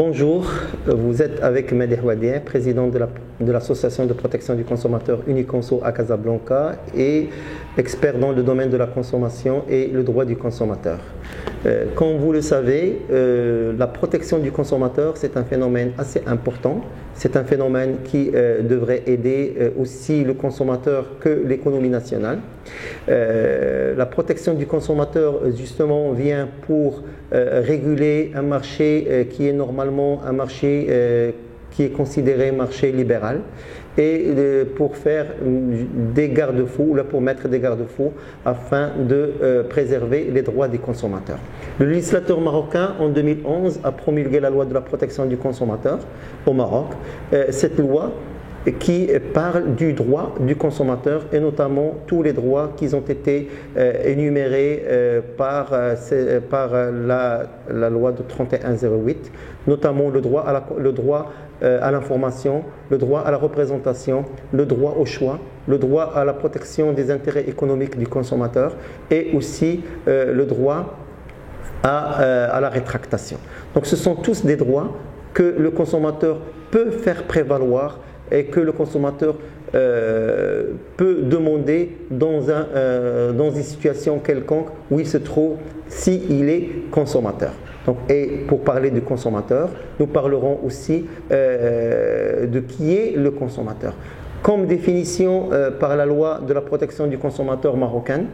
Bonjour, vous êtes avec Medeh Wadien, président de l'association de protection du consommateur Uniconso à Casablanca et expert dans le domaine de la consommation et le droit du consommateur. Comme vous le savez, la protection du consommateur, c'est un phénomène assez important. C'est un phénomène qui devrait aider aussi le consommateur que l'économie nationale. La protection du consommateur, justement, vient pour réguler un marché qui est normalement un marché qui est considéré marché libéral et pour faire des garde-fous, là pour mettre des garde-fous afin de préserver les droits des consommateurs. Le législateur marocain en 2011 a promulgué la loi de la protection du consommateur au Maroc. Cette loi qui parle du droit du consommateur et notamment tous les droits qui ont été énumérés par la loi de 3108, notamment le droit à l'information, le droit à la représentation, le droit au choix, le droit à la protection des intérêts économiques du consommateur et aussi le droit à la rétractation. Donc ce sont tous des droits que le consommateur peut faire prévaloir et que le consommateur peut demander dans une situation quelconque où il se trouve s'il est consommateur. Donc, et pour parler du consommateur, nous parlerons aussi de qui est le consommateur. Comme définition par la loi de la protection du consommateur marocaine,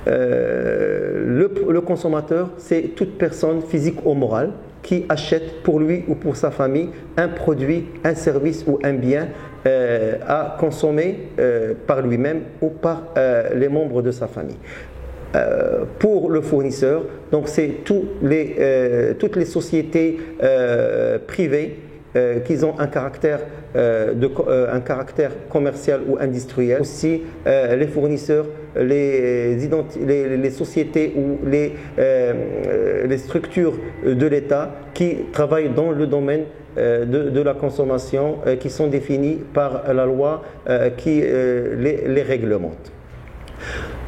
le consommateur, c'est toute personne physique ou morale qui achète pour lui ou pour sa famille un produit, un service ou un bien à consommer par lui-même ou par les membres de sa famille. Pour le fournisseur, donc c'est toutes les sociétés privées qui ont un caractère commercial ou industriel. Aussi les fournisseurs, les sociétés ou les structures de l'État qui travaillent dans le domaine de la consommation qui sont définies par la loi qui les réglemente.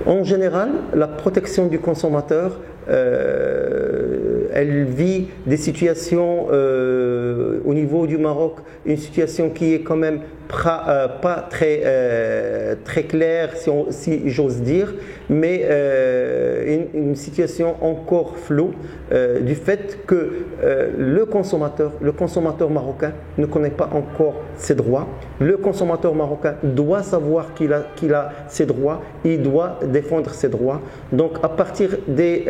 En général, la protection du consommateur, elle vit des situations au niveau du Maroc, une situation qui est quand même pas très claire, si j'ose dire, mais une situation encore floue du fait que le consommateur marocain ne connaît pas encore ses droits. Le consommateur marocain doit savoir qu'il a ses droits, il doit défendre ses droits. Donc à partir de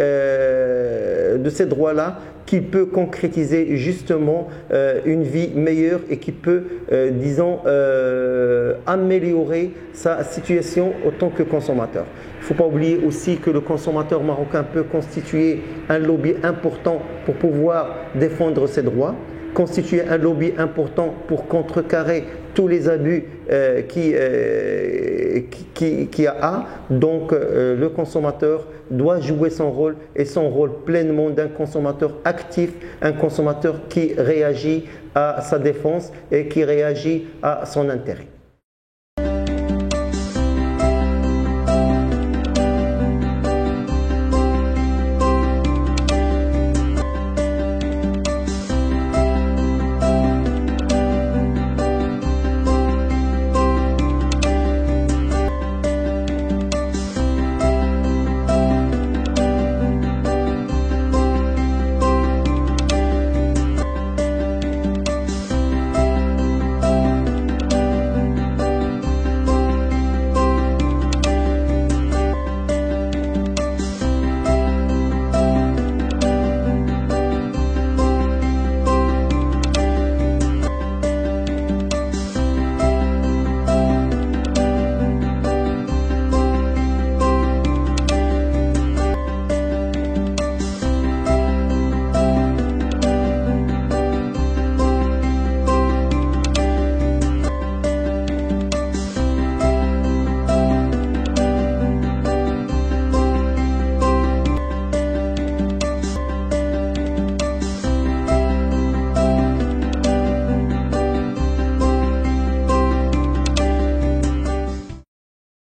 ces droits-là, qu'il peut concrétiser justement une vie meilleure et qui peut, disons, améliorer sa situation en tant que consommateur. Il ne faut pas oublier aussi que le consommateur marocain peut constituer un lobby important pour pouvoir défendre ses droits, constituer un lobby important pour contrecarrer tous les abus qu'il y a. Donc le consommateur doit jouer son rôle et son rôle pleinement d'un consommateur actif, un consommateur qui réagit à sa défense et qui réagit à son intérêt.